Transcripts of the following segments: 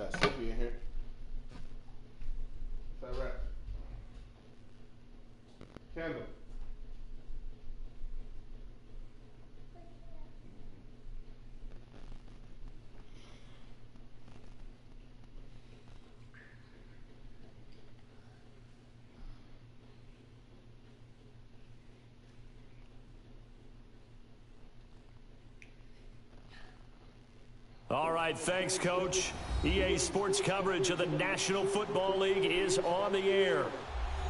got Sippy in here. Fat Rat. Candle. All right, thanks, Coach. EA Sports coverage of the National Football League is on the air.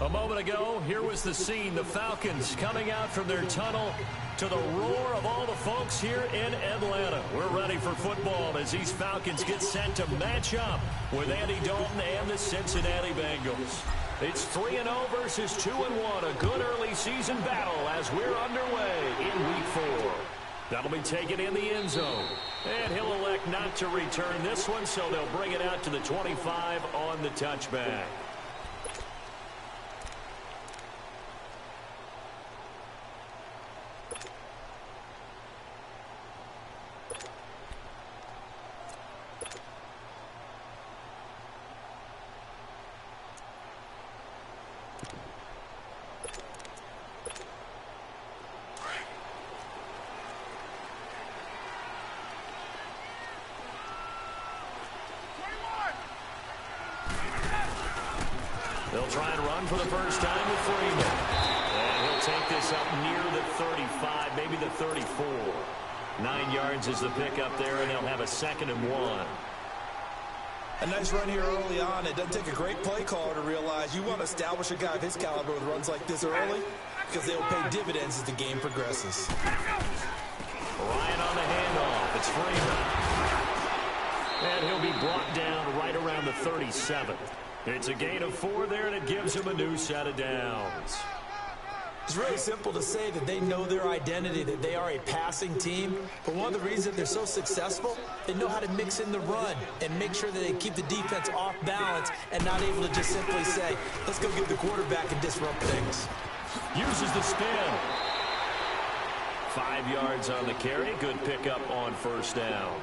A moment ago, here was the scene. The Falcons coming out from their tunnel to the roar of all the folks here in Atlanta. We're ready for football as these Falcons get set to match up with Andy Dalton and the Cincinnati Bengals. It's 3-0 versus 2-1, a good early season battle as we're underway in Week 4. That'll be taken in the end zone. And he'll elect not to return this one, so they'll bring it out to the 25 on the touchback. They'll try and run for the first time with Freeman. And he'll take this up near the 35, maybe the 34. 9 yards is the pickup there, and they'll have a 2nd and 1. A nice run here early on. It doesn't take a great play caller to realize you want to establish a guy of his caliber with runs like this early because they'll pay dividends as the game progresses. Ryan on the handoff. It's Freeman. And he'll be brought down right around the 37. It's a gain of 4 there, and it gives him a new set of downs. It's really simple to say that they know their identity, that they are a passing team. But one of the reasons that they're so successful, they know how to mix in the run and make sure that they keep the defense off balance and not able to just simply say, let's go get the quarterback and disrupt things. Uses the spin. 5 yards on the carry. Good pickup on first down.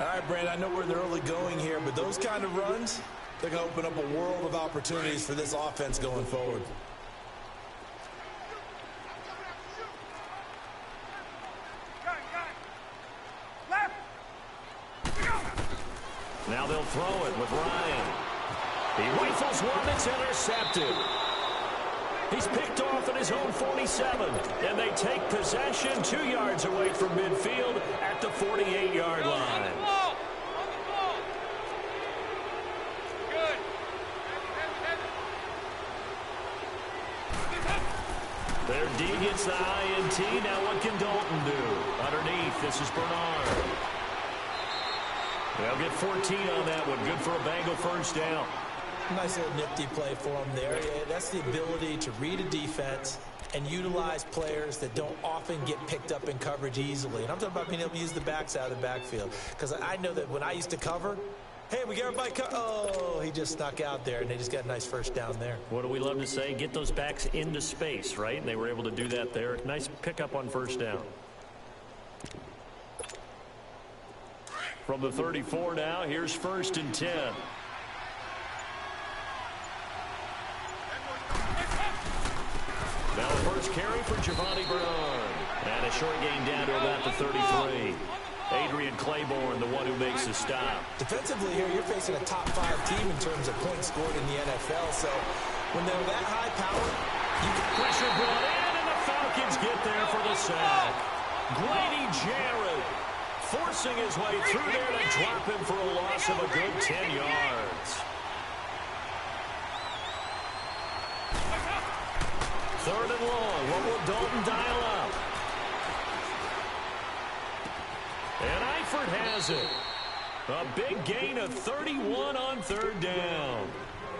All right, Brandon, I know we're in the early going here, but those kind of runs, they're going to open up a world of opportunities for this offense going forward. Now they'll throw it with Ryan. He rifles one that's intercepted. He's picked off at his own 47, and they take possession 2 yards away from midfield at the 48-yard line. Their D gets the INT. Now what can Dalton do? Underneath, this is Bernard. They'll get 14 on that one. Good for a Bengal first down. Nice little nifty play for him there. That's the ability to read a defense and utilize players that don't often get picked up in coverage easily. And I'm talking about being able to use the backs out of the backfield. Because I know that when I used to cover, hey, we got everybody oh, he just snuck out there, and they just got a nice first down there. What do we love to say? Get those backs into space, right? And they were able to do that there. Nice pickup on first down. From the 34 now, here's 1st and 10. Now the first carry for Giovanni Bernard. And a short gain down to about the 33. Adrian Claiborne, the one who makes the stop. Defensively here, you're facing a top 5 team in terms of points scored in the NFL. So when they're that high power, you can pressure brought in, and the Falcons get there for the sack. Grady Jarrett forcing his way through there to drop him for a loss of a good 10 yards. 3rd and long. What will Dalton dial up? And Eifert has it. A big gain of 31 on 3rd down.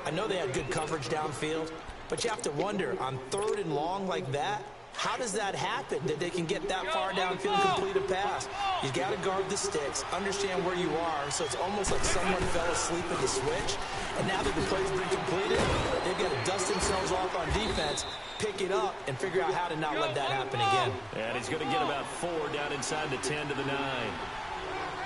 I know they had good coverage downfield, but you have to wonder, on 3rd and long like that, how does that happen that they can get that far downfield and complete a pass? You got to guard the sticks, understand where you are, so it's almost like someone fell asleep at the switch, and now that the play's been completed, they've got to dust themselves off on defense, pick it up, and figure out how to not let that happen again. And he's going to get about 4 down inside the 10 to the 9.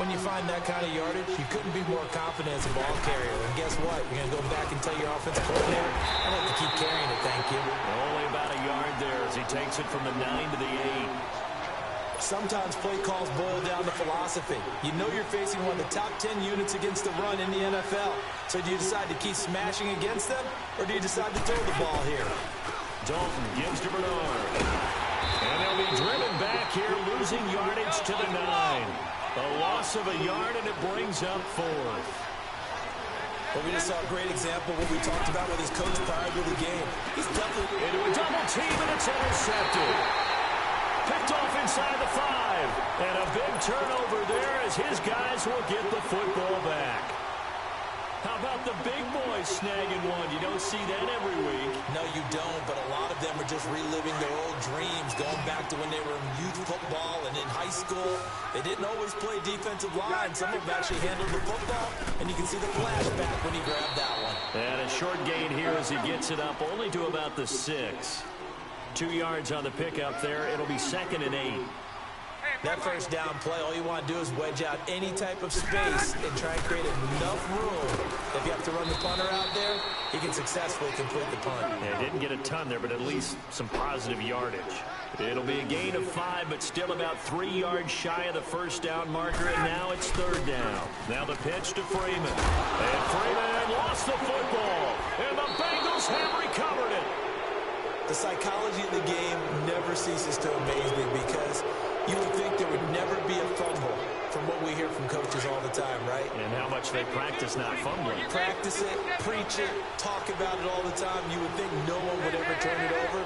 When you find that kind of yardage, you couldn't be more confident as a ball carrier. And guess what? You're going to go back and tell your offensive coordinator, I'd like to keep carrying it, thank you. Only about a yard there as he takes it from the 9 to the 8. Sometimes play calls boil down to philosophy. You know you're facing one of the top 10 units against the run in the NFL. So do you decide to keep smashing against them, or do you decide to throw the ball here? Dalton gives to Bernard. And they'll be driven back here, losing yardage to the 9. A loss of a yard, and it brings up 4th. Well, we just saw a great example of what we talked about with his coach prior to the game. He's definitely into a double team, and it's intercepted. Picked off inside the 5. And a big turnover there as his guys will get the football back. How about the big boys snagging one? You don't see that every week. No, you don't, but a lot of them are just reliving their old dreams, going back to when they were in youth football and in high school. They didn't always play defensive line. Some of them actually handled the football, and you can see the flashback when he grabbed that one. And a short gain here as he gets it up only to about the 6. 2 yards on the pickup there. It'll be 2nd and 8. That first down play, all you want to do is wedge out any type of space and try and create enough room. If you have to run the punter out there, he can successfully complete the punt. Yeah, didn't get a ton there, but at least some positive yardage. It'll be a gain of 5, but still about 3 yards shy of the first down marker, and now it's 3rd down. Now the pitch to Freeman. And Freeman lost the football, and the Bengals have recovered it. The psychology of the game never ceases to amaze me because you would think there would never be a fumble from what we hear from coaches all the time, right? And how much they practice not fumbling. Practice it, preach it, talk about it all the time. You would think no one would ever turn it over.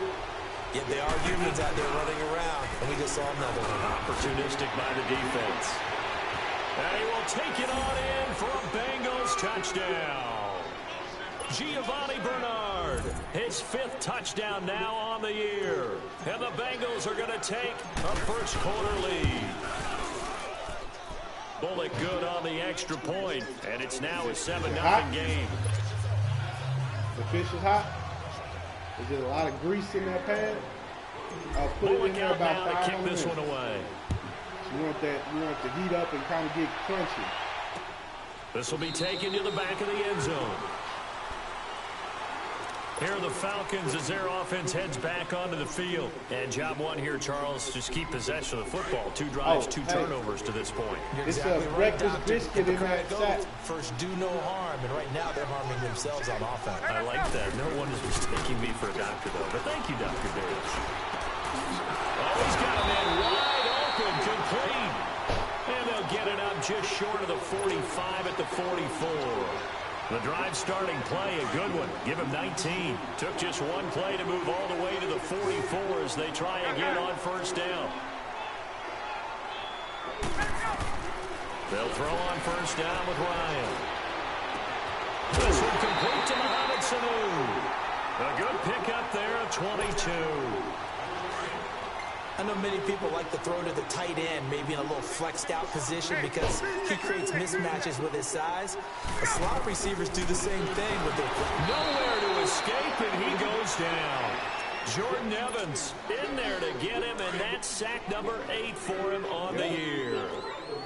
Yet there are humans out there running around, and we just saw another one. Opportunistic by the defense. And he will take it on in for a Bengals touchdown. Giovanni Bernard, his 5th touchdown now on the year. And the Bengals are going to take a first quarter lead. Bullock good on the extra point, and it's now a 7-0 game. The fish is hot. Is there a lot of grease in that pan? I'll put Bullock it in there out about now 5 to kick minutes. this one away. You want the heat up and kind of get crunchy. This will be taken to the back of the end zone. Here are the Falcons as their offense heads back onto the field. And job one here, Charles, just keep possession of the football. 2 drives, 2 turnovers to this point. It's exactly a breakfast biscuit in that sack. First, do no harm, and right now they're harming themselves on offense. I like that. No one is mistaking me for a doctor, though. But thank you, Dr. Davis. Oh, he's got a man wide open, complete. And they'll get it up just short of the 45 at the 44. The drive starting play, a good one. Give him 19. Took just one play to move all the way to the 44 as they try again on first down. They'll throw on first down with Ryan. This one complete to Mohamed Sanu. A good pickup there at 22. I know many people like to throw to the tight end, maybe in a little flexed out position because he creates mismatches with his size. The slot receivers do the same thing with their nowhere to escape, and he goes down. Jordan Evans in there to get him, and that's sack number 8 for him on the year.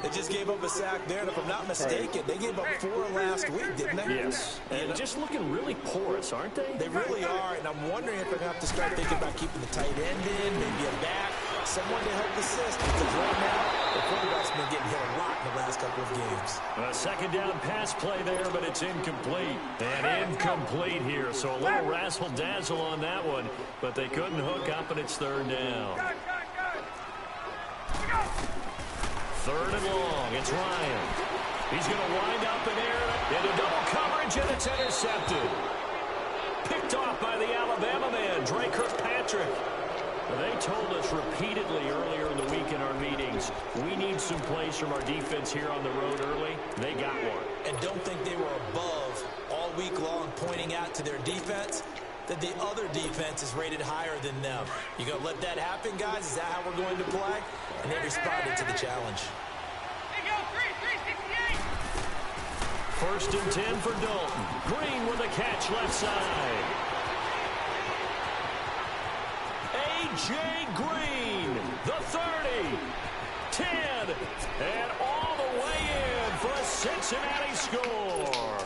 They just gave up a sack there, and if I'm not mistaken, they gave up 4 last week, didn't they? Yes. And just looking really porous, aren't they? They really are, and I'm wondering if they're going to have to start thinking about keeping the tight end in, maybe a back, someone to help assist, because right now, the quarterback's been getting hit a lot in the last couple of games. A second down pass play there, but it's incomplete. And incomplete here, so a little razzle-dazzle on that one, but they couldn't hook up, and it's 3rd down. 3rd and long, it's Ryan. He's going to wind up in there into double coverage, and it's intercepted. Picked off by the Alabama man, Dre Kirkpatrick. They told us repeatedly earlier in the week in our meetings, we need some plays from our defense here on the road early. They got one. And don't think they were above all week long pointing out to their defense that the other defense is rated higher than them. You going to let that happen, guys? Is that how we're going to play? And they responded to the challenge. 1st and 10 for Dalton. Green with a catch left side. A.J. Green, the 30, 10, and all the way for a Cincinnati score.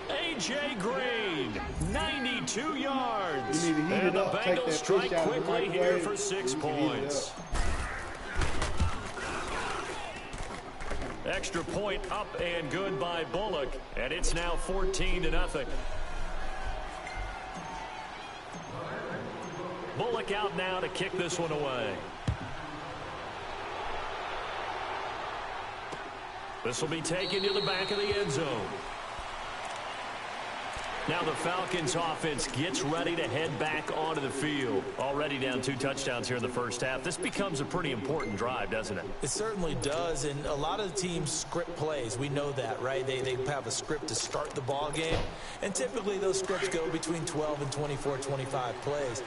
A.J. Green, 92 yards. You need to heat and it the up, take Bengals that strike fish out of the quickly here microwave, for 6 and you can heat it points. Extra point up and good by Bullock, and it's now 14-0. Bullock out now to kick this one away. This will be taken to the back of the end zone. Now the Falcons offense gets ready to head back onto the field. Already down 2 touchdowns here in the first half. This becomes a pretty important drive, doesn't it? It certainly does, and a lot of the teams script plays. We know that, right? They have a script to start the ball game, and typically those scripts go between 12 and 24, 25 plays.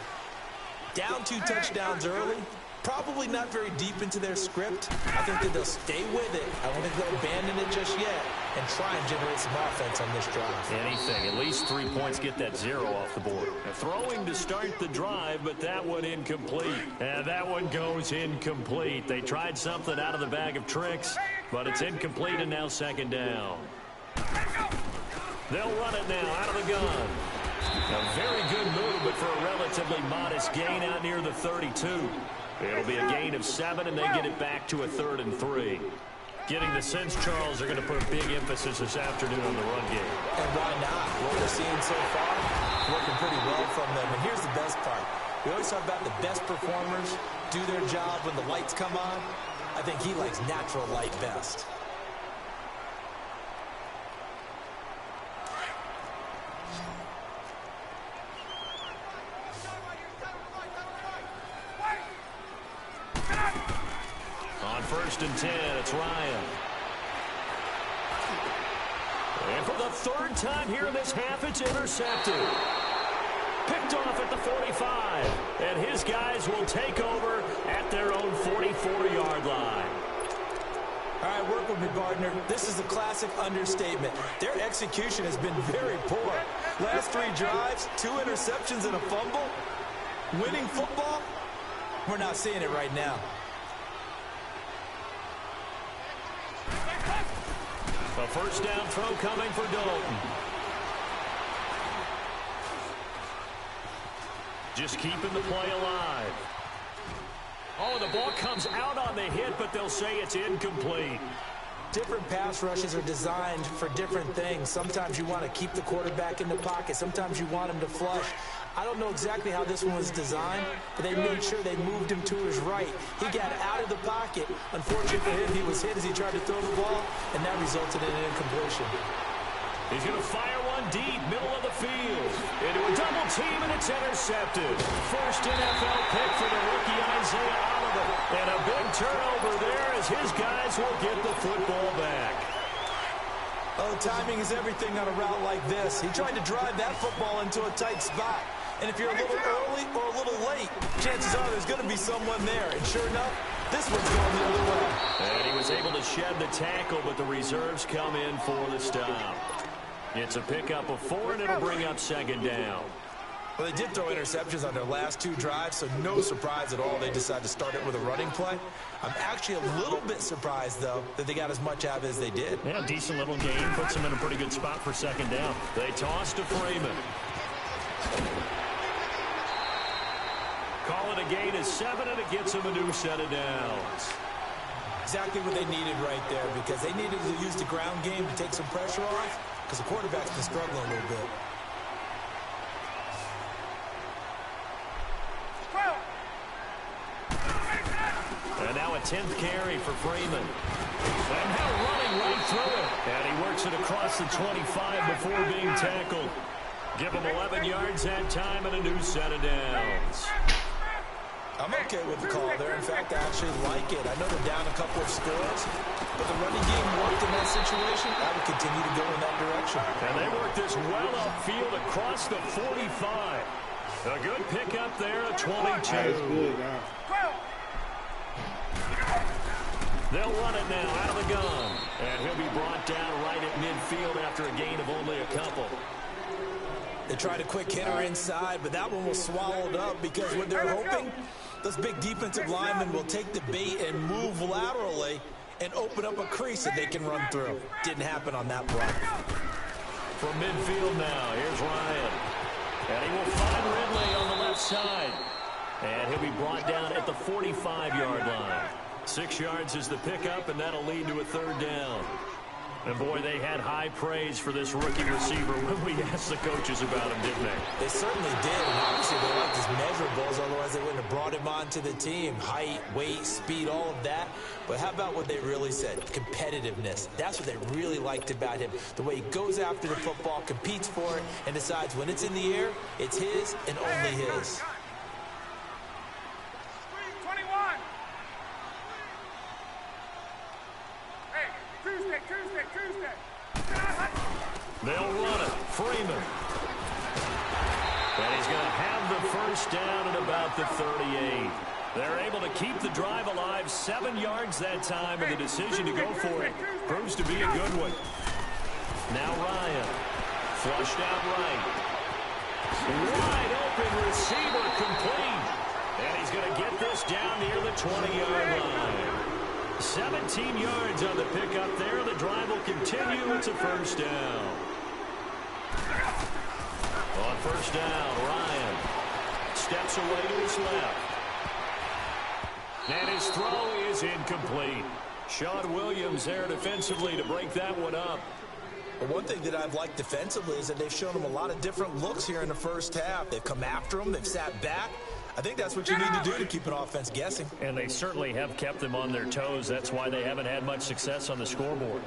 Down 2 touchdowns early, probably not very deep into their script. I think that they'll stay with it. I don't think they'll abandon it just yet and try and generate some offense on this drive. Anything. At least 3 points, get that 0 off the board. Now, throwing to start the drive, but that one incomplete. And that one goes incomplete. They tried something out of the bag of tricks, but it's incomplete and now 2nd down. They'll run it now out of the gun. A very good move, but for a relatively modest gain out near the 32. It'll be a gain of 7, and they get it back to a 3rd and 3. Getting the sense, Charles, they're going to put a big emphasis this afternoon on the run game. And why not? What we're seeing so far, working pretty well from them. And here's the best part. We always talk about the best performers do their job when the lights come on. I think he likes natural light best. On 1st and 10, it's Ryan. And for the 3rd time here in this half, it's intercepted. Picked off at the 45. And his guys will take over at their own 44-yard line. All right, work with me, partner. This is a classic understatement. Their execution has been very poor. Last 3 drives, 2 interceptions and a fumble. Winning football? We're not seeing it right now. A 1st down throw coming for Dalton. Just keeping the play alive. Oh, the ball comes out on the hit, but they'll say it's incomplete. Different pass rushes are designed for different things. Sometimes you want to keep the quarterback in the pocket. Sometimes you want him to flush. I don't know exactly how this one was designed, but they made sure they moved him to his right. He got out of the pocket. Unfortunately for him, he was hit as he tried to throw the ball, and that resulted in an incompletion. He's going to fire one deep, middle of the field. Into a double team, and it's intercepted. First NFL pick for the rookie Isaiah Oliver. And a big turnover there as his guys will get the football back. Oh, timing is everything on a route like this. He tried to drive that football into a tight spot. And if you're a little early or a little late, chances are there's going to be someone there. And sure enough, this one's going the other way. And he was able to shed the tackle, but the reserves come in for the stop. It's a pickup of 4, and it'll bring up 2nd down. Well, they did throw interceptions on their last 2 drives, so no surprise at all they decided to start it with a running play. I'm actually a little bit surprised, though, that they got as much out of it as they did. Yeah, decent little gain. Puts them in a pretty good spot for 2nd down. They toss to Freeman. Call it a gain of 7, and it gets them a new set of downs. Exactly what they needed right there, because they needed to use the ground game to take some pressure off, because the quarterback's been struggling a little bit. And now a 10th carry for Freeman. And now running right through it. And he works it across the 25 before being tackled. Give him 11 yards that time and a new set of downs. I'm okay with the call there. In fact, I actually like it. I know they're down a couple of scores, but the running game worked in that situation. I would continue to go in that direction. And they work this well upfield across the 45. A good pickup there at 22. That's good, man. They'll run it now out of the gun. And he'll be brought down right at midfield after a gain of only a couple. They tried a quick hitter inside, but that one was swallowed up because what they're hoping, those big defensive linemen will take the bait and move laterally and open up a crease that they can run through. Didn't happen on that play. From midfield now, here's Ryan. And he will find Ridley on the left side. And he'll be brought down at the 45-yard line. 6 yards is the pickup, and that'll lead to a third down. And, boy, they had high praise for this rookie receiver when we asked the coaches about him, didn't they? They certainly did, and obviously they liked his measurables, otherwise they wouldn't have brought him onto the team. Height, weight, speed, all of that. But how about what they really said? Competitiveness. That's what they really liked about him. The way he goes after the football, competes for it, and decides when it's in the air, it's his and only his. They'll run it. Freeman. And he's going to have the first down at about the 38. They're able to keep the drive alive, 7 yards that time, and the decision to go for it proves to be a good one. Now Ryan. Flushed out right. Wide open receiver complete. And he's going to get this down near the 20-yard line. 17 yards on the pickup there. The drive will continue. It's a first down. On first down, Ryan steps away to his left. And his throw is incomplete. Sean Williams there defensively to break that one up. Well, one thing that I've liked defensively is that they've shown him a lot of different looks here in the first half. They've come after him. They've sat back. I think that's what you need to do to keep an offense guessing. And they certainly have kept them on their toes. That's why they haven't had much success on the scoreboard.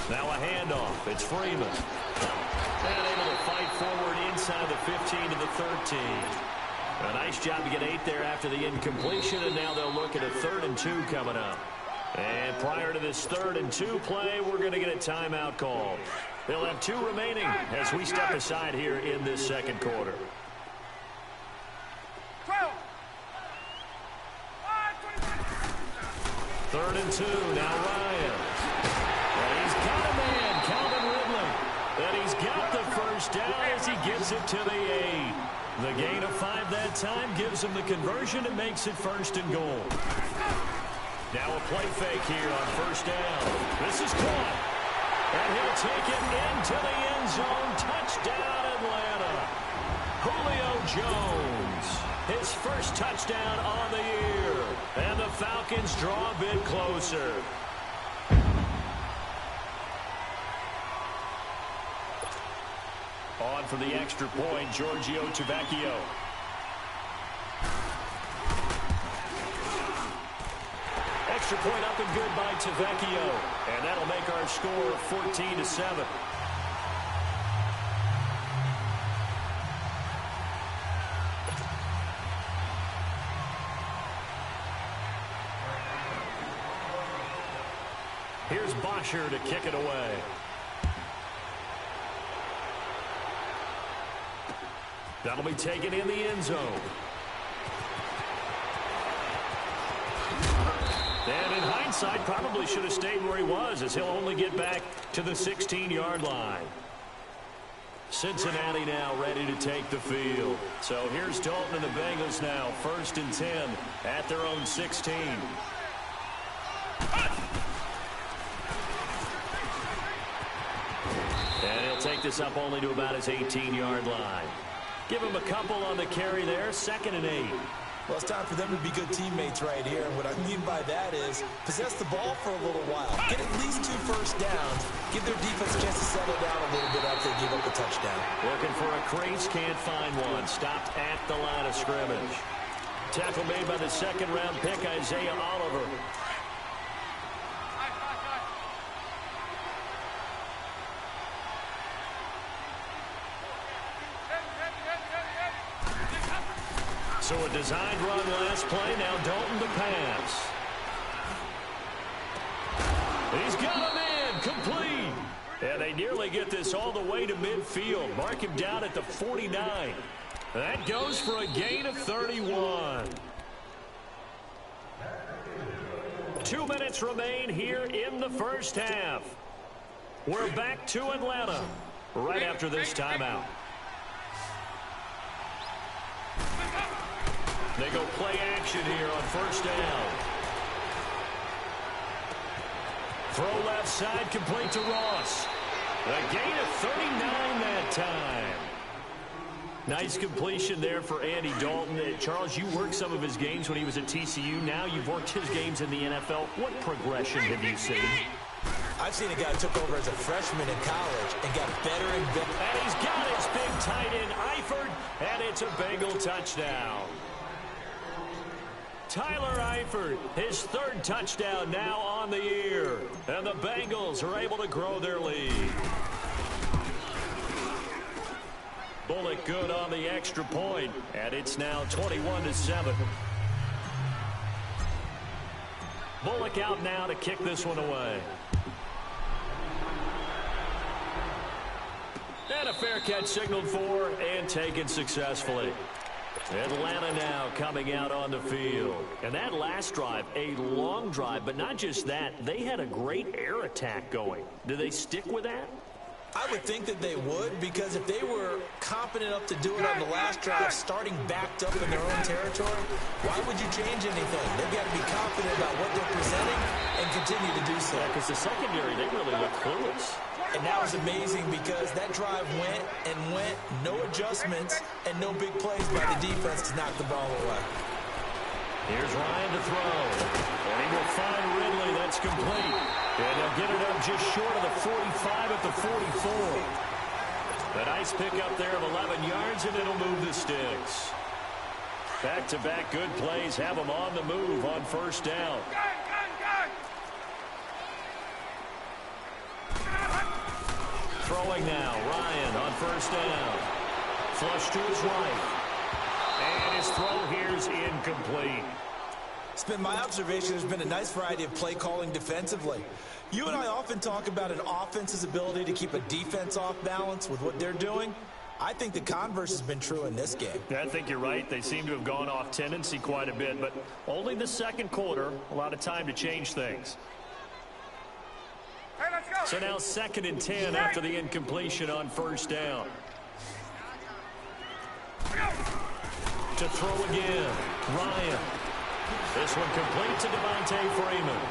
Now a handoff. It's Freeman. And able to fight forward inside the 15 to the 13. A nice job to get 8 there after the incompletion, and now they'll look at a 3rd and 2 coming up. And prior to this 3rd and 2 play, we're going to get a timeout call. They'll have 2 remaining as we step aside here in this second quarter. 3rd and 2, now Ryan. And he's got a man, Calvin Ridley. And he's got the first down as he gets it to the 8. The gain of 5 that time gives him the conversion and makes it 1st and goal. Now a play fake here on first down. This is caught. And he'll take it into the end zone. Touchdown, Atlanta. Julio Jones. His first touchdown on the year. And the Falcons draw a bit closer. On for the extra point, Giorgio Tavecchio. Extra point up and good by Tavecchio. And that'll make our score 14-7. Here's Bosher to kick it away. That'll be taken in the end zone. And in hindsight, probably should have stayed where he was, as he'll only get back to the 16-yard line. Cincinnati now ready to take the field. So here's Dalton and the Bengals now, 1st and 10 at their own 16. And he'll take this up only to about his 18-yard line. Give him a couple on the carry there, 2nd and 8. Well, it's time for them to be good teammates right here. And what I mean by that is possess the ball for a little while. Get at least 2 first downs. Give their defense a chance to settle down a little bit after they give up a touchdown. Looking for a crease, can't find one. Stopped at the line of scrimmage. Tackle made by the 2nd-round pick, Isaiah Oliver. So a designed run last play. Now Dalton to pass. He's got a man complete. And they nearly get this all the way to midfield. Mark him down at the 49. That goes for a gain of 31. 2 minutes remain here in the first half. We're back to Atlanta right after this timeout. They They go play action here on first down. Throw left side, complete to Ross. A gain of 39 that time. Nice completion there for Andy Dalton. Charles, you worked some of his games when he was at TCU. Now you've worked his games in the NFL. What progression have you seen? I've seen a guy who took over as a freshman in college and got better and better. And he's got his big tight end, Eifert, and it's a Bengal touchdown. Tyler Eifert, his third touchdown now on the year. And the Bengals are able to grow their lead. Bullock good on the extra point, and it's now 21-7. Bullock out now to kick this one away. And a fair catch signaled for and taken successfully. Atlanta now coming out on the field. And that last drive, a long drive, but not just that. They had a great air attack going. Do they stick with that? I would think that they would, because if they were competent enough to do it on the last drive, starting backed up in their own territory, why would you change anything? They've got to be confident about what they're presenting and continue to do so. Because the secondary, they really look clueless. And that was amazing because that drive went and went, no adjustments, and no big plays by the defense to knock the ball away. Here's Ryan to throw. And he will find Ridley. That's complete. And they'll get it up just short of the 45 at the 44. A nice pickup there of 11 yards, and it'll move the sticks. Back-to-back good plays have them on the move on first down. Throwing now, Ryan on first down. Flush to his right. And his throw here is incomplete. It's been my observation there's been a nice variety of play calling defensively. You and I often talk about an offense's ability to keep a defense off balance with what they're doing. I think the converse has been true in this game. I think you're right. They seem to have gone off tendency quite a bit, but only the second quarter, a lot of time to change things. Hey, let's go. So now 2nd and 10 after the incompletion on first down. To throw again, Ryan. This one complete to Devontae Freeman.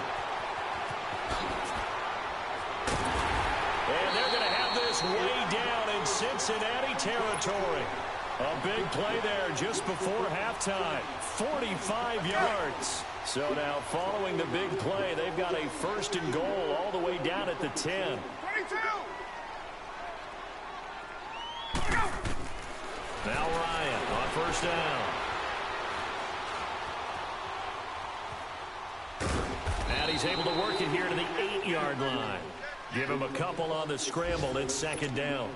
And they're going to have this way down in Cincinnati territory. A big play there just before halftime. 45 yards. So now following the big play, they've got a 1st and goal all the way down at the 10. 22. Now Ryan on first down. And he's able to work it here to the 8-yard line. Give him a couple on the scramble. It's 2nd down.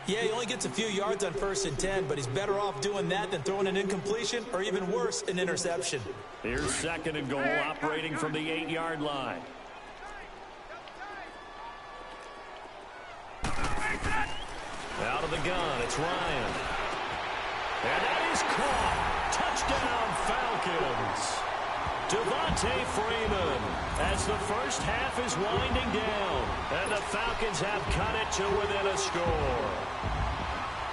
Yeah, he only gets a few yards on 1st and 10, but he's better off doing that than throwing an incompletion or even worse, an interception. Here's 2nd and goal operating from the 8-yard line. Out of the gun, it's Ryan. And that is caught. Touchdown, Falcons. Devontae Freeman as the first half is winding down. And the Falcons have cut it to within a score.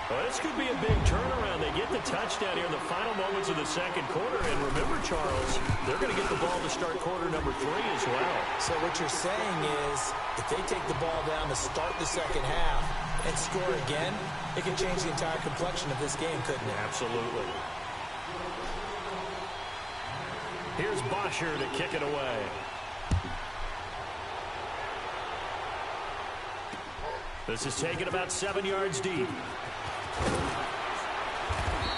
Well, this could be a big turnaround. They get the touchdown here in the final moments of the second quarter. And remember, Charles, they're going to get the ball to start quarter number 3 as well. So what you're saying is if they take the ball down to start the second half and score again, it can change the entire complexion of this game, couldn't it? Absolutely. Here's Bosher to kick it away. This is taken about 7 yards deep.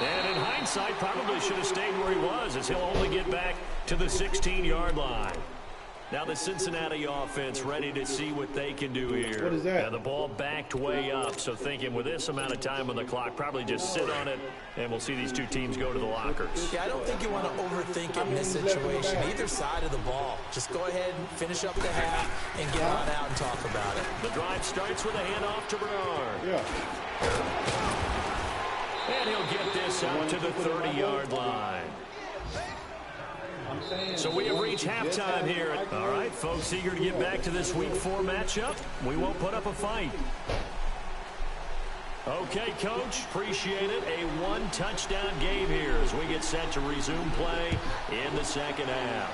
And in hindsight, probably should have stayed where he was, as he'll only get back to the 16-yard line. Now the Cincinnati offense ready to see what they can do here. What is that? And the ball backed way up, so thinking with this amount of time on the clock, probably just sit on it, and we'll see these two teams go to the lockers. Yeah, I don't think you want to overthink it in this situation, either side of the ball. Just go ahead and finish up the half and get on out and talk about it. The drive starts with a handoff to Bernard. Yeah. And he'll get this out to the 30-yard line. So we have reached halftime here. All right, folks, eager to get back to this Week 4 matchup. We won't put up a fight. Okay, Coach, appreciate it. A one-touchdown game here as we get set to resume play in the second half.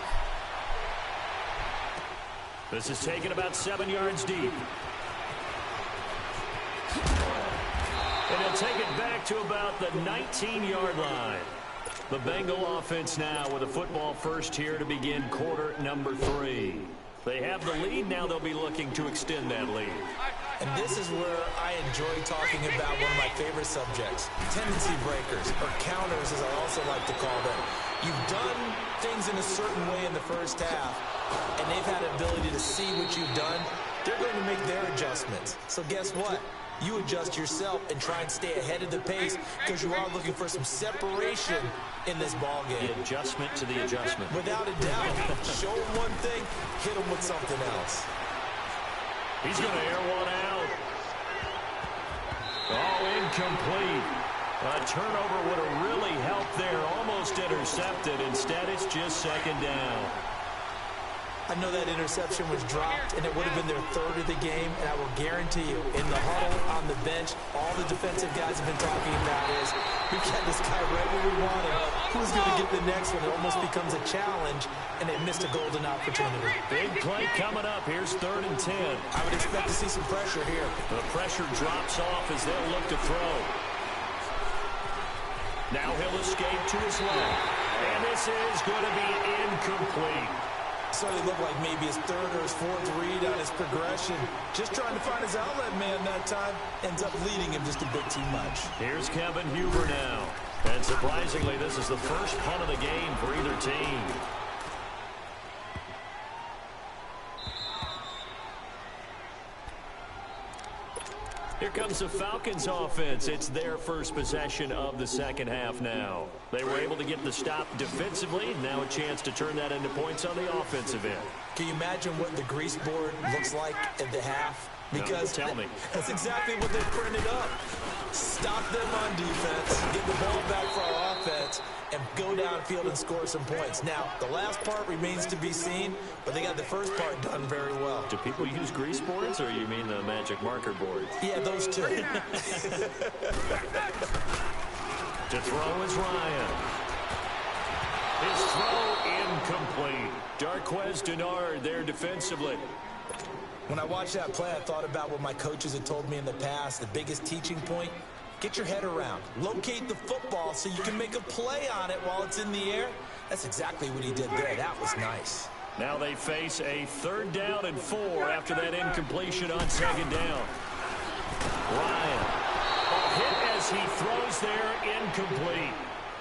This is taken about 7 yards deep. And he'll take it back to about the 19-yard line. The Bengal offense now with a football first here to begin quarter number 3. They have the lead. Now they'll be looking to extend that lead. And this is where I enjoy talking about one of my favorite subjects, tendency breakers, or counters as I also like to call them. You've done things in a certain way in the first half, and they've had an ability to see what you've done. They're going to make their adjustments. So guess what? You adjust yourself and try and stay ahead of the pace because you are looking for some separation in this ball game. The adjustment to the adjustment. Without a doubt. Show them one thing, hit them with something else. He's going to air one out. Oh, incomplete. A turnover would have really helped there. Almost intercepted. Instead, it's just second down. I know that interception was dropped, and it would have been their third of the game, and I will guarantee you, in the huddle, on the bench, all the defensive guys have been talking about is, we got this guy right where we want him. Who's going to get the next one? It almost becomes a challenge, and they missed a golden opportunity. Big play coming up. Here's 3rd and 10. I would expect to see some pressure here. The pressure drops off as they'll look to throw. Now he'll escape to his left, and this is going to be incomplete. So it looked like maybe his 3rd or his 4th read on his progression. Just trying to find his outlet man that time. Ends up leading him just a bit too much. Here's Kevin Huber now. And surprisingly, this is the first punt of the game for either team. Here comes the Falcons offense. It's their first possession of the second half now. They were able to get the stop defensively. Now a chance to turn that into points on the offensive end. Can you imagine what the grease board looks like at the half? Because no, tell me. That's exactly what they printed up. Stop them on defense, get the ball back for our offense, and go downfield and score some points. Now, the last part remains to be seen, but they got the first part done very well. Do people use grease boards, or you mean the magic marker boards? Yeah, those two. To throw is Ryan. His throw incomplete. Darquez Denard there defensively. When I watched that play, I thought about what my coaches had told me in the past. The biggest teaching point, get your head around. Locate the football so you can make a play on it while it's in the air. That's exactly what he did there. That was nice. Now they face a 3rd down and 4 after that incompletion on 2nd down. Ryan, a hit as he throws there, incomplete.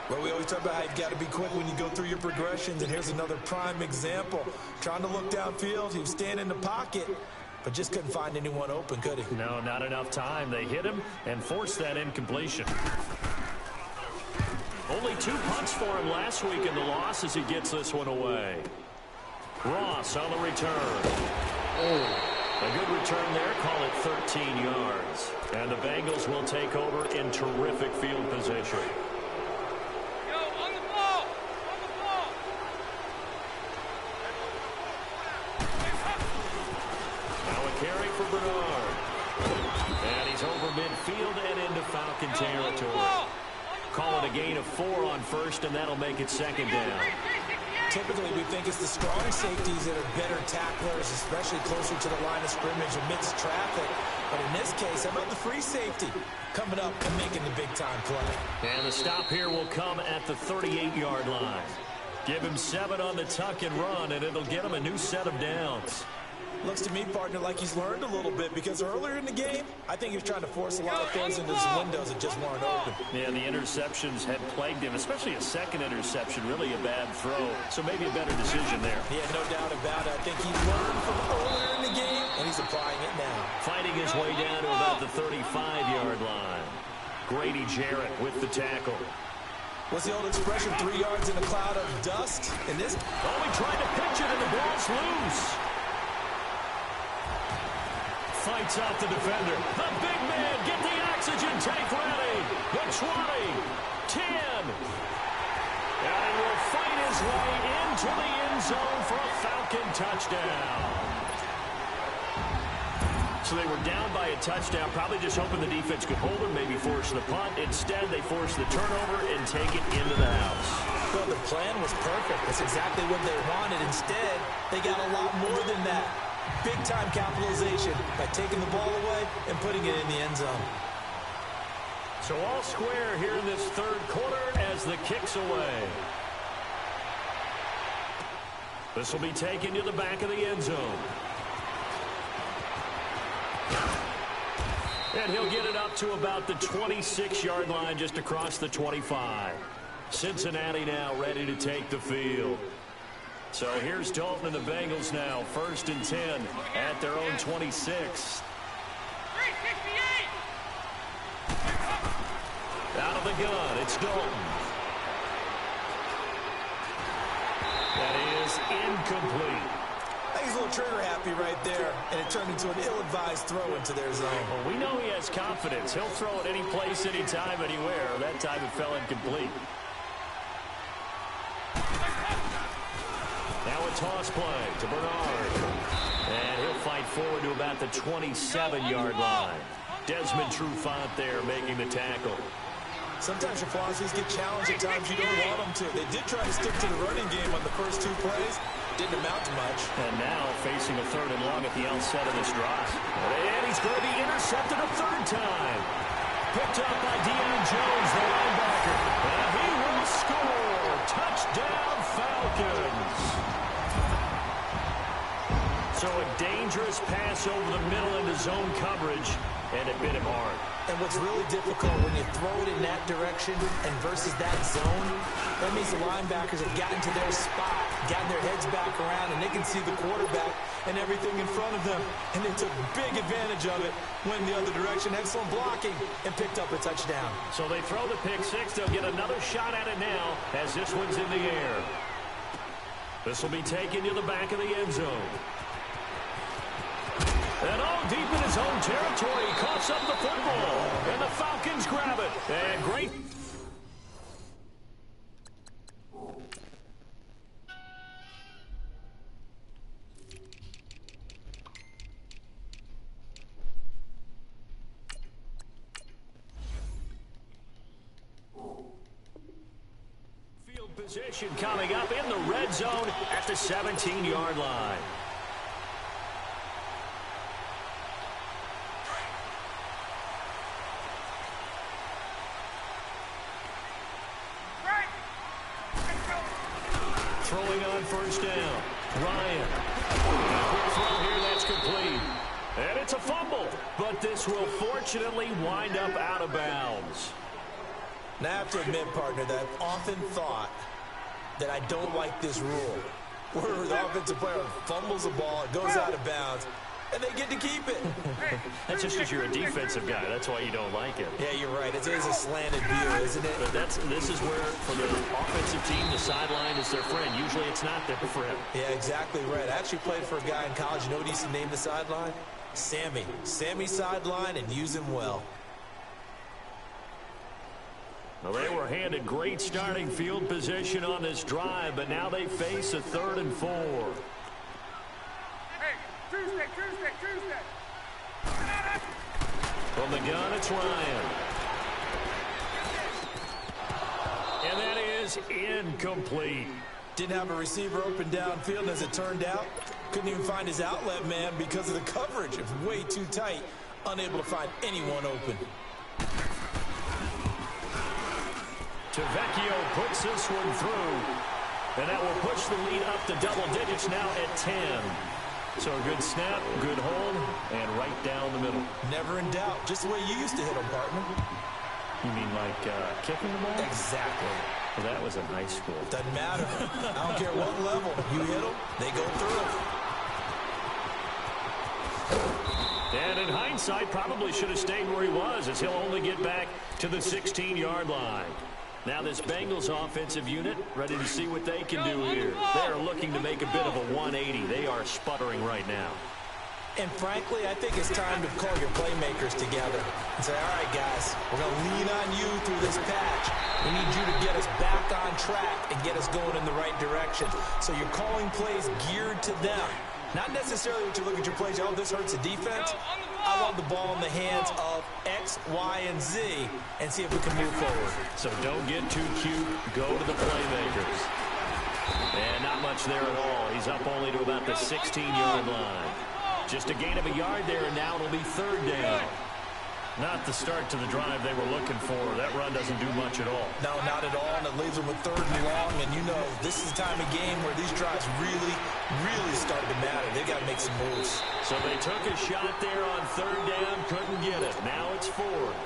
Well, we always talk about how you've got to be quick when you go through your progressions, and here's another prime example. Trying to look downfield, he was standing in the pocket, but just couldn't find anyone open, could he? No, not enough time. They hit him and forced that incompletion. Only 2 punts for him last week in the loss as he gets this one away. Ross on the return. A good return there. Call it 13 yards. And the Bengals will take over in terrific field position. Carry for Bernard. And he's over midfield and into Falcon territory. Call it a gain of 4 on first, and that'll make it 2nd down. Typically, we think it's the strong safeties that are better tacklers, especially closer to the line of scrimmage amidst traffic. But in this case, how about the free safety coming up and making the big-time play? And the stop here will come at the 38-yard line. Give him 7 on the tuck and run, and it'll get him a new set of downs. Looks to me, partner, like he's learned a little bit because earlier in the game, I think he was trying to force a lot of throws into his windows that just weren't open. Yeah, the interceptions had plagued him, especially a second interception, really a bad throw. So maybe a better decision there. Yeah, no doubt about it. I think he learned from earlier in the game, and he's applying it now. Fighting his way down to about the 35-yard line. Grady Jarrett with the tackle. What's the old expression, 3 yards in a cloud of dust? In this, he tried to pitch it, and the ball's loose. Fights out the defender. The big man, get the oxygen tank ready. The 20, 10. And he will fight his way into the end zone for a Falcon touchdown. So they were down by a touchdown, probably just hoping the defense could hold them, maybe force the punt. Instead, they forced the turnover and take it into the house. Well, the plan was perfect. That's exactly what they wanted. Instead, they got a lot more than that. Big-time capitalization by taking the ball away and putting it in the end zone. So all square here in this third quarter as the kick's away. This will be taken to the back of the end zone. And he'll get it up to about the 26-yard line, just across the 25. Cincinnati now ready to take the field. So here's Dalton and the Bengals now, 1st and 10 at their own 26. Out of the gun, it's Dalton. That is incomplete. I think he's a little trigger happy right there, and it turned into an ill-advised throw into their zone. Well, we know he has confidence. He'll throw it any place, anytime, anywhere. That time it fell incomplete. Now a toss play to Bernard. And he'll fight forward to about the 27-yard line. Desmond Trufant there making the tackle. Sometimes your philosophies get challenged at times you don't want them to. They did try to stick to the running game on the first 2 plays. Didn't amount to much. And now facing a 3rd and long at the outset of this drive. And he's going to be intercepted a 3rd time. Picked up by Deion Jones, the linebacker. And he will score. Touchdown, Falcons. So a dangerous pass over the middle into zone coverage, and it bit him hard. And what's really difficult when you throw it in that direction and versus that zone, that means the linebackers have gotten to their spot, gotten their heads back around, and they can see the quarterback and everything in front of them. And they took big advantage of it, went the other direction, excellent blocking, and picked up a touchdown. So they throw the pick six. They'll get another shot at it now as this one's in the air. This will be taken to the back of the end zone. And all deep in his own territory, he coughs up the football. And the Falcons grab it. And great. Field position coming up in the red zone at the 17-yard line. Throwing on first down. Ryan. Quick throw here, that's complete. And it's a fumble. But this will fortunately wind up out of bounds. Now I have to admit, partner, that I've often thought that I don't like this rule. Where the offensive player fumbles the ball, it goes out of bounds, and they get to keep it. That's just because you're a defensive guy. That's why you don't like it. Yeah, you're right. It is a slanted view, isn't it? But this is where, for the offensive team, the sideline is their friend. Usually it's not there for him. Yeah, exactly right. I actually played for a guy in college. You know what he used to name the sideline? Sammy. Sammy sideline, and use him well. Well, they were handed great starting field position on this drive, but now they face a 3rd and 4. Tuesday. From the gun, it's Ryan. And that is incomplete. Didn't have a receiver open downfield, and as it turned out, couldn't even find his outlet man because of the coverage. It was way too tight, unable to find anyone open. Tavecchio puts this one through, and that will push the lead up to double digits now at 10. So a good snap, good hold, and right down the middle. Never in doubt. Just the way you used to hit them, partner. You mean like kicking the ball? Exactly. Well, that was in high school. Doesn't matter. I don't care what level. You hit them, they go through. And in hindsight, probably should have stayed where he was, as he'll only get back to the 16-yard line. Now this Bengals offensive unit ready to see what they can do here. They are looking to make a bit of a 180. They are sputtering right now. And frankly, I think it's time to call your playmakers together and say, all right, guys, we're going to lean on you through this patch. We need you to get us back on track and get us going in the right direction. So you're calling plays geared to them. Not necessarily what you look at your plays, oh, this hurts the defense. I want the ball in the hands of X, Y, and Z and see if we can move forward. So don't get too cute. Go to the playmakers. And not much there at all. He's up only to about the 16-yard line. Just a gain of a yard there, and now it'll be third down. Not the start to the drive they were looking for. That run doesn't do much at all. No, not at all, and it leaves them with third and long. And you know, this is the time of game where these drives really, really start to matter. They got to make some moves. So they took a shot there on third down, couldn't get it. Now it's fourth.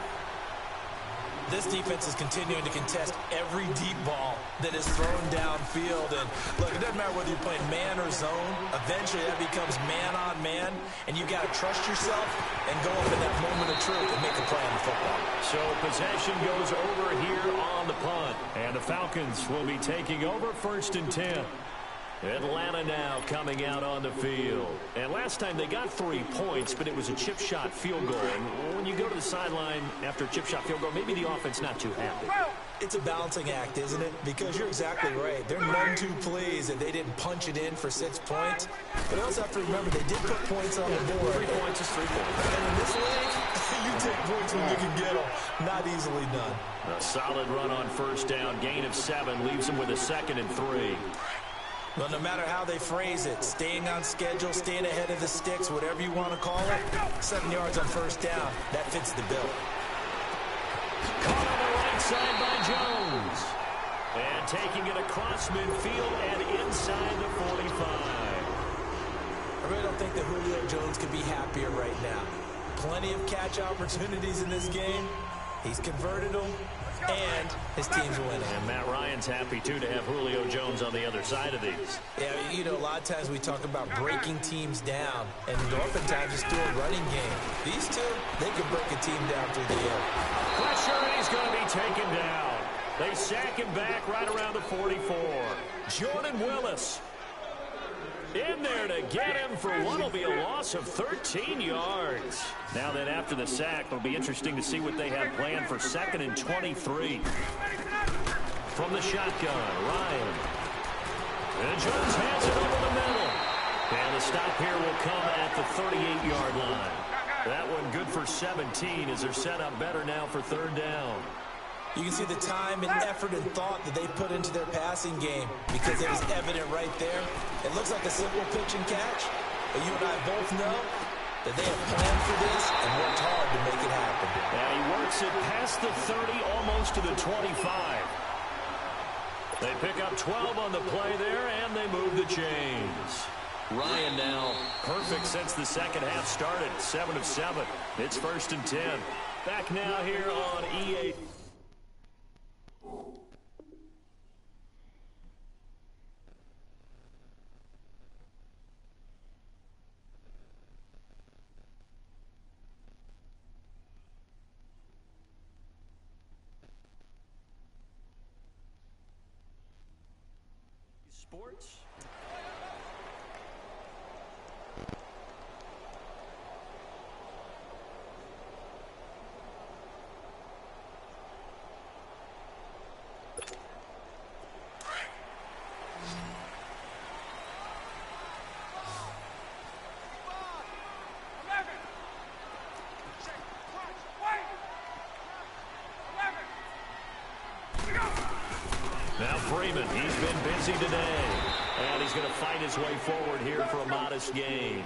This defense is continuing to contest every deep ball that is thrown downfield. And look, it doesn't matter whether you're playing man or zone. Eventually, that becomes man on man, and you got to trust yourself and go up in that moment of truth and make a play on the football. So possession goes over here on the punt, and the Falcons will be taking over 1st and 10. Atlanta now coming out on the field. And last time they got 3 points, but it was a chip shot field goal. And when you go to the sideline after a chip shot field goal, maybe the offense not too happy. It's a balancing act, isn't it? Because you're exactly right. They're none too pleased that they didn't punch it in for 6 points. But you also have to remember they did put points on the board. 3 points is 3 points. And in this league, you take points when you can get them. Not easily done. A solid run on first down. Gain of 7 leaves them with a 2nd and 3. Well, no matter how they phrase it, staying on schedule, staying ahead of the sticks, whatever you want to call it, 7 yards on first down, that fits the bill. Caught on the right side by Jones. And taking it across midfield and inside the 45. I really don't think that Julio Jones could be happier right now. Plenty of catch opportunities in this game. He's converted them, and his team's winning. And Matt Ryan's happy, too, to have Julio Jones on the other side of these. Yeah, you know, a lot of times we talk about breaking teams down, and oftentimes it's through a running game. These two, they can break a team down through the air. Pressure, and he's going to be taken down. They sack him back right around the 44. Jordan Willis in there to get him for what will be a loss of 13 yards. Now then, after the sack, it'll be interesting to see what they have planned for 2nd and 23. From the shotgun, Ryan. And Jones has it over the middle. And the stop here will come at the 38-yard line. That one good for 17 as they're set up better now for third down. You can see the time and effort and thought that they put into their passing game because it was evident right there. It looks like a simple pitch and catch, but you and I both know that they have planned for this and worked hard to make it happen. And he works it past the 30, almost to the 25. They pick up 12 on the play there, and they move the chains. Ryan now perfect since the second half started, 7 of 7. It's 1st and 10. Back now here on EA. Sports. Now Freeman, he's been busy today, and he's going to fight his way forward here for a modest gain.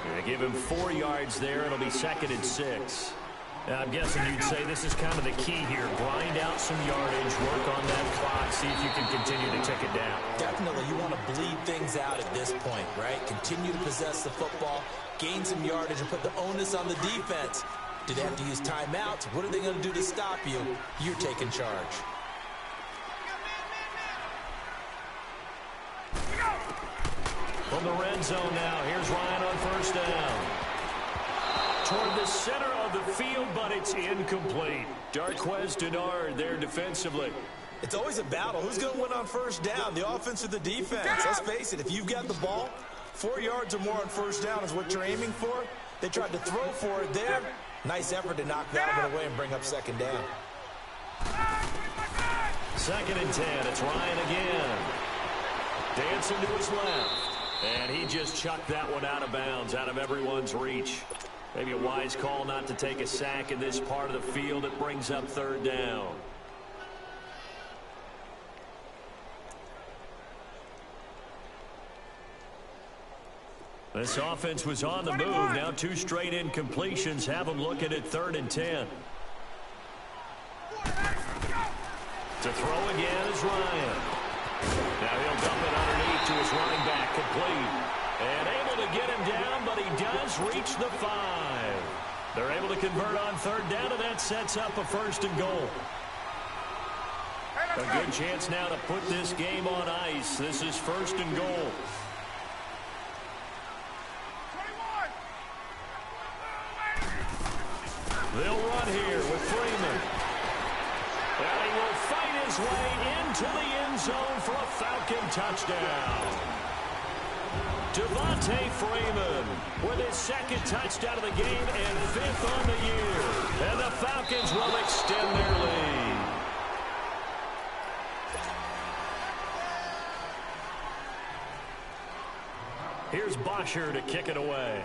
Going to give him 4 yards there. It'll be 2nd and 6. Now, I'm guessing you'd say this is kind of the key here. Grind out some yardage, work on that clock, see if you can continue to take it down. Definitely, you want to bleed things out at this point, right? Continue to possess the football, gain some yardage, and put the onus on the defense. Do they have to use timeouts? What are they going to do to stop you? You're taking charge. From the red zone now, here's Ryan on first down. Toward the center of the field, but it's incomplete. Darquez Denard there defensively. It's always a battle. Who's going to win on first down, the offense or the defense? Let's face it, if you've got the ball, 4 yards or more on first down is what you're aiming for. They tried to throw for it there. Nice effort to knock that one away and bring up 2nd down. 2nd and 10, it's Ryan again. Dancing to his left. And he just chucked that one out of bounds, out of everyone's reach. Maybe a wise call not to take a sack in this part of the field. It brings up third down. This offense was on the move. Now 2 straight incompletions have them looking at 3rd and 10. To throw again is Ryan. Now he'll dump it underneath to his running back, complete. And able to get him down, but he does reach the 5. They're able to convert on 3rd down, and that sets up a 1st and goal. A good chance now to put this game on ice. This is 1st and goal. They'll run here with Freeman. And he will fight his way into the end zone for a Falcon touchdown. Devontae Freeman with his 2nd touchdown of the game and 5th on the year. And the Falcons will extend their lead. Here's Bosher to kick it away.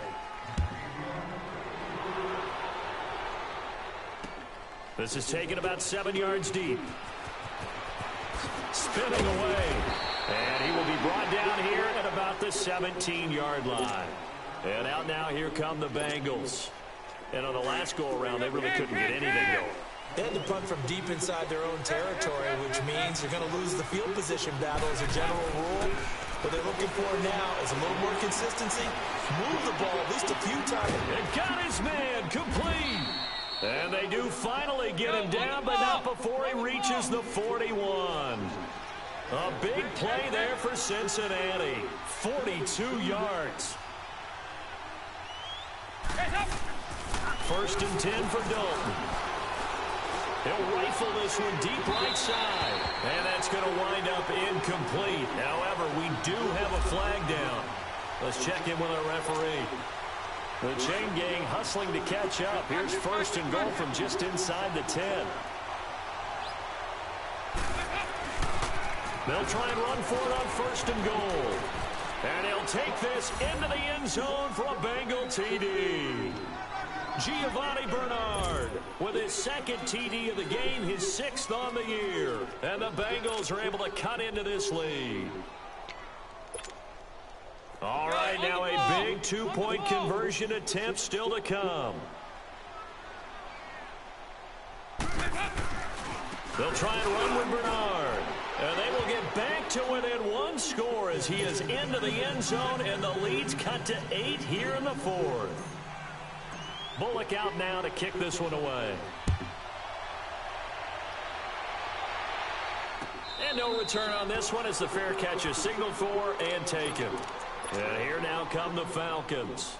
This is taken about 7 yards deep. Spinning away. And he will be brought down here at about the 17-yard line. And out now, here come the Bengals. And on the last go-around, they really couldn't get anything going. They had to punt from deep inside their own territory, which means you're going to lose the field position battle as a general rule. What they're looking for now is a little more consistency. Move the ball at least a few times. And got his man complete. And they do finally get him down, but not before he reaches the 41. A big play there for Cincinnati. 42 yards. 1st and 10 for Dalton. He'll rifle this one deep right side. And that's going to wind up incomplete. However, we do have a flag down. Let's check in with our referee. The chain gang hustling to catch up. Here's 1st and goal from just inside the 10. They'll try and run for it on 1st and goal. And he'll take this into the end zone for a Bengal TD. Giovanni Bernard with his 2nd TD of the game, his 6th on the year. And the Bengals are able to cut into this lead. All right, now a big 2-point conversion attempt still to come. They'll try and run with Bernard. And they will get back to within 1 score as he is into the end zone, and the lead's cut to 8 here in the 4th. Bullock out now to kick this one away. And no return on this one as the fair catch is signaled for and taken. And here now come the Falcons.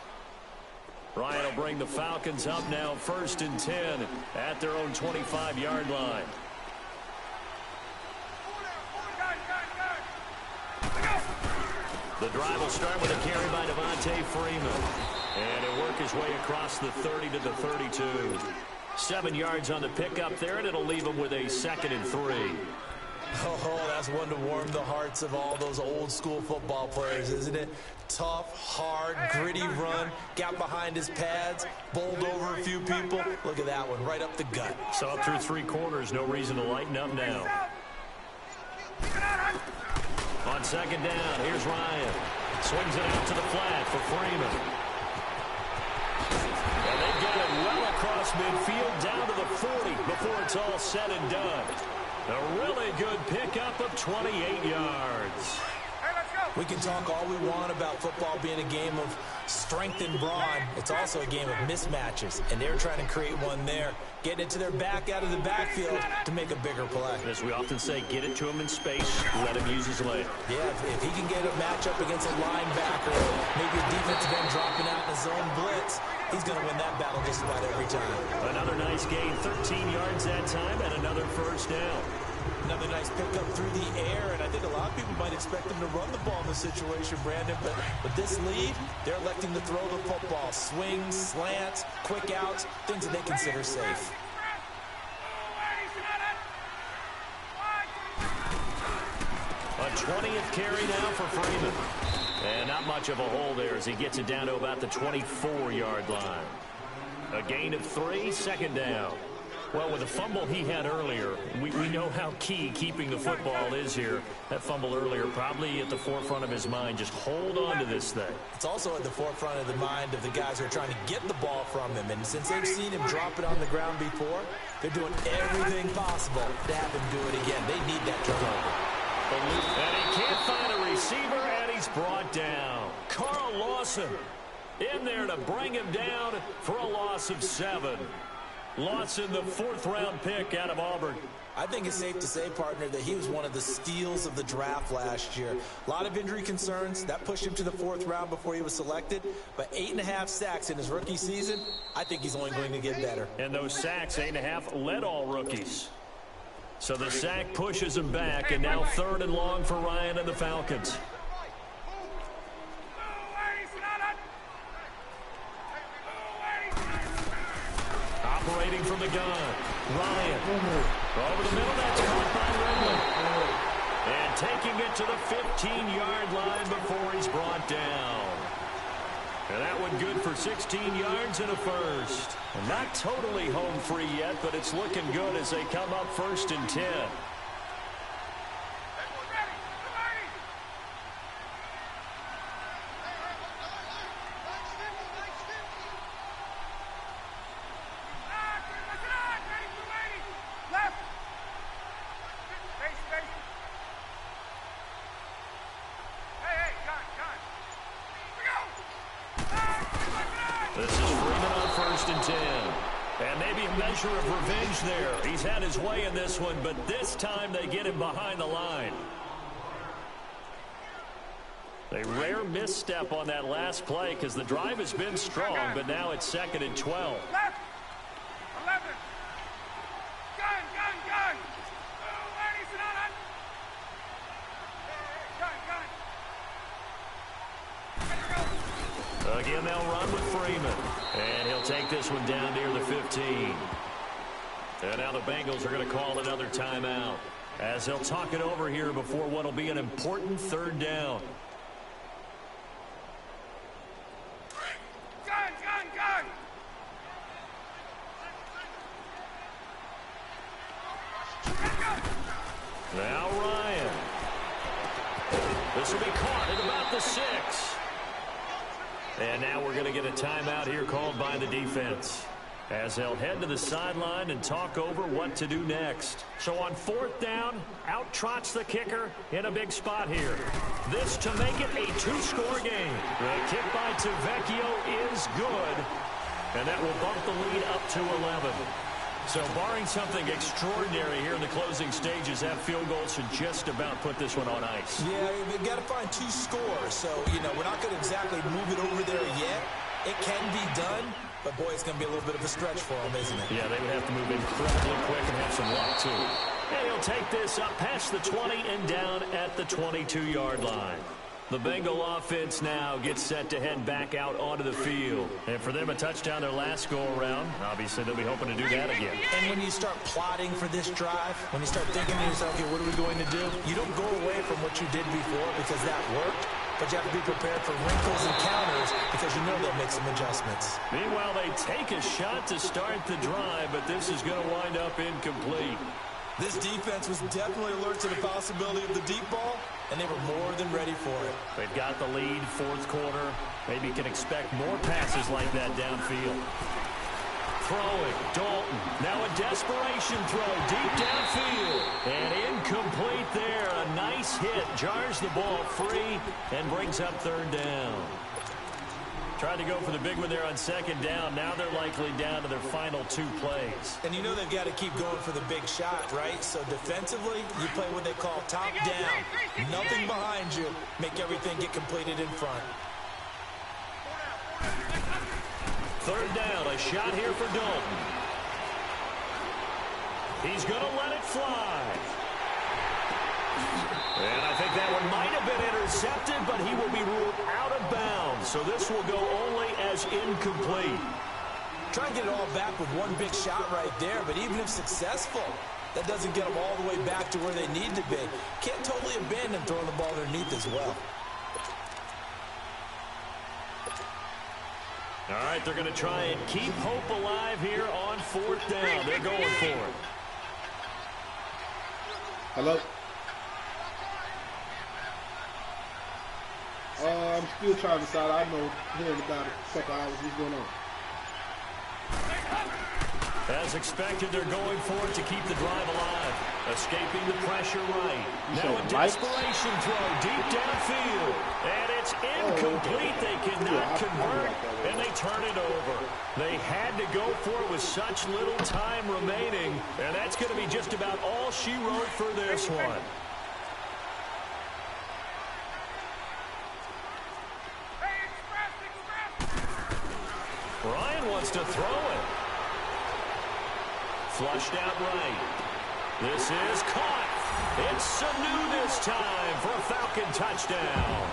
Ryan will bring the Falcons up now 1st and 10 at their own 25-yard line. The drive will start with a carry by Devontae Freeman. And he'll work his way across the 30 to the 32. 7 yards on the pickup there, and it'll leave him with a 2nd and 3. Oh, that's one to warm the hearts of all those old-school football players, isn't it? Tough, hard, gritty run, got behind his pads, bowled over a few people. Look at that one, right up the gut. So up through 3 quarters, no reason to lighten up now. On 2nd down, here's Ryan. Swings it out to the flat for Freeman. And they get it well across midfield down to the 40 before it's all said and done. A really good pickup of 28 yards. We can talk all we want about football being a game of strength and brawn. It's also a game of mismatches, and they're trying to create one there, getting it to their back out of the backfield to make a bigger play. As we often say, get it to him in space, let him use his leg. Yeah, if he can get a matchup against a linebacker, maybe a defensive end dropping out in a zone blitz, he's going to win that battle just about every time. Another nice gain, 13 yards that time, and another 1st down. Another nice pickup through the air, and I think a lot of people might expect him to run the ball in this situation, Brandon, but with this lead, they're electing to throw the football. Swings, slants, quick outs, things that they consider safe. A 20th carry now for Freeman. And not much of a hole there as he gets it down to about the 24-yard line. A gain of 3, second down. Well, with the fumble he had earlier, we know how key keeping the football is here. That fumble earlier probably at the forefront of his mind. Just hold on to this thing. It's also at the forefront of the mind of the guys who are trying to get the ball from him. And since they've seen him drop it on the ground before, they're doing everything possible to have him do it again. They need that turnover. And he can't find a receiver, and he's brought down. Carl Lawson in there to bring him down for a loss of 7. Lawson, the 4th-round pick out of Auburn. I think it's safe to say, partner, that he was one of the steals of the draft last year. A lot of injury concerns. That pushed him to the 4th round before he was selected. But 8.5 sacks in his rookie season, I think he's only going to get better. And those sacks, 8.5, led all rookies. So the sack pushes him back, and now 3rd and long for Ryan and the Falcons. Operating from the gun, Ryan. Over the middle, that's caught by Ridley. And taking it to the 15-yard line before he's brought down. And that one good for 16 yards and a first. And not totally home free yet, but it's looking good as they come up 1st and 10. This is Freeman on 1st and 10. And maybe a measure of revenge there. He's had his way in this one, but this time they get him behind the line. A rare misstep on that last play because the drive has been strong, but now it's 2nd and 12. Left. 11. Gun. Again, they'll run with Freeman. And he'll take this one down near the 15. And now the Bengals are going to call another timeout as they'll talk it over here before what will be an important 3rd down. Gun. Now Ryan. This will be caught at about the 6. And now we're going to get a timeout here called by the defense as they'll head to the sideline and talk over what to do next. So on 4th down, out trots the kicker in a big spot here. This to make it a 2-score game. The kick by Tavecchio is good, and that will bump the lead up to 11. So barring something extraordinary here in the closing stages, that field goal should just about put this one on ice. Yeah, we've got to find 2 scores. So, we're not going to exactly move it over there yet. It can be done, but, boy, it's going to be a little bit of a stretch for them, isn't it? Yeah, they would have to move incredibly quick and have some luck, too. And he'll take this up past the 20 and down at the 22-yard line. The Bengal offense now gets set to head back out onto the field. And for them, a touchdown their last go-around. Obviously, they'll be hoping to do that again. And when you start plotting for this drive, when you start thinking to yourself, okay, what are we going to do? You don't go away from what you did before because that worked. But you have to be prepared for wrinkles and counters because you know they'll make some adjustments. Meanwhile, they take a shot to start the drive, but this is going to wind up incomplete. This defense was definitely alert to the possibility of the deep ball, and they were more than ready for it. They've got the lead, 4th quarter. Maybe can expect more passes like that downfield. Throwing, Dalton. Now a desperation throw deep downfield. And incomplete there. A nice hit. Jars the ball free and brings up 3rd down. Tried to go for the big one there on 2nd down. Now they're likely down to their final 2 plays. And they've got to keep going for the big shot, right? So defensively, you play what they call top down. Nothing behind you. Make everything get completed in front. 3rd down, a shot here for Dalton. He's going to let it fly. And I think that one might have been intercepted, but he will be ruled out of bounds. So this will go only as incomplete. Try and get it all back with one big shot right there, but even if successful, that doesn't get them all the way back to where they need to be. Can't totally abandon throwing the ball underneath as well. All right, they're going to try and keep hope alive here on 4th down. They're going for it. Hello? I'm still trying to decide. I know here in about a couple hours what's going on. As expected, they're going for it to keep the drive alive. Escaping the pressure right. Now a desperation throw deep downfield. And it's incomplete. They cannot convert, and they turn it over. They had to go for it with such little time remaining, and that's going to be just about all she wrote for this one. Ryan wants to throw it. Flushed out right. This is caught. It's Sanu this time for a Falcon touchdown.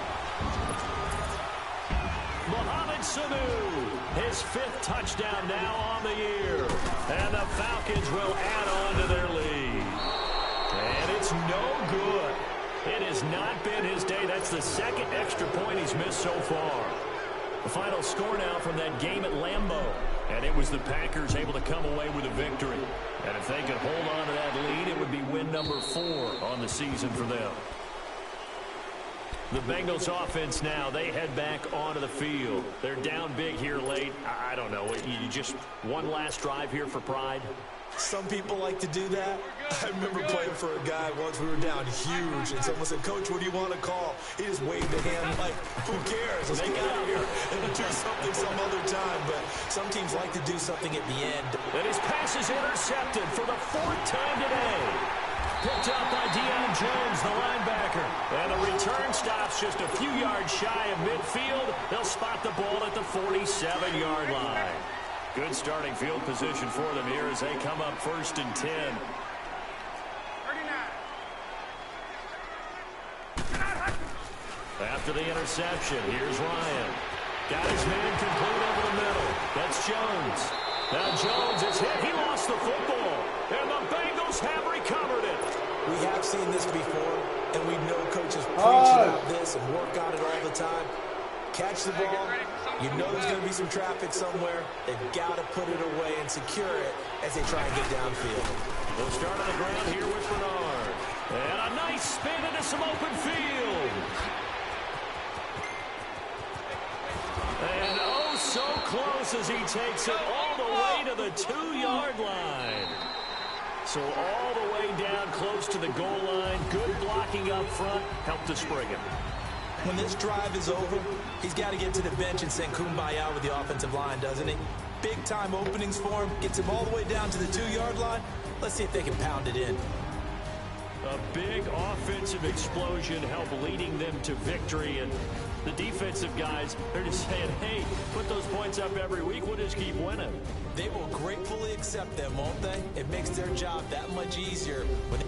Mohamed Sanu, his 5th touchdown now on the year. And the Falcons will add on to their lead. And it's no good. It has not been his day. That's the 2nd extra point he's missed so far. The final score now from that game at Lambeau. And it was the Packers able to come away with a victory. And if they could hold on to that lead, it would be win number 4 on the season for them. The Bengals offense now, they head back onto the field. They're down big here late. I don't know. You just one last drive here for pride? Some people like to do that. I remember playing for a guy once. We were down huge, and someone said, "Coach, what do you want to call?" He just waved a hand like, "Who cares? Let's get out of here and do something some other time." But some teams like to do something at the end. And his pass is intercepted for the 4th time today. Picked up by Deion Jones, the linebacker. And the return stops just a few yards shy of midfield. They'll spot the ball at the 47-yard line. Good starting field position for them here as they come up 1st and 10. 39. After the interception, here's Ryan. Got his man complete over the middle. That's Jones. Now Jones is hit. He lost the football. And the Bengals have recovered it. We have seen this before, and we know coaches preach about this and work on it all the time. Catch the ball. You know there's going to be some traffic somewhere. They've got to put it away and secure it as they try and get downfield. They'll start on the ground here with Bernard. And a nice spin into some open field. And oh, so close as he takes it all the way to the 2-yard line. So all the way down close to the goal line. Good blocking up front. Helped to spring him. When this drive is over, he's got to get to the bench and send Kumbaya with the offensive line, doesn't he? Big-time openings for him. Gets him all the way down to the 2-yard line. Let's see if they can pound it in. A big offensive explosion helped leading them to victory. And the defensive guys, they're just saying, hey, put those points up every week. We'll just keep winning. They will gratefully accept them, won't they? It makes their job that much easier when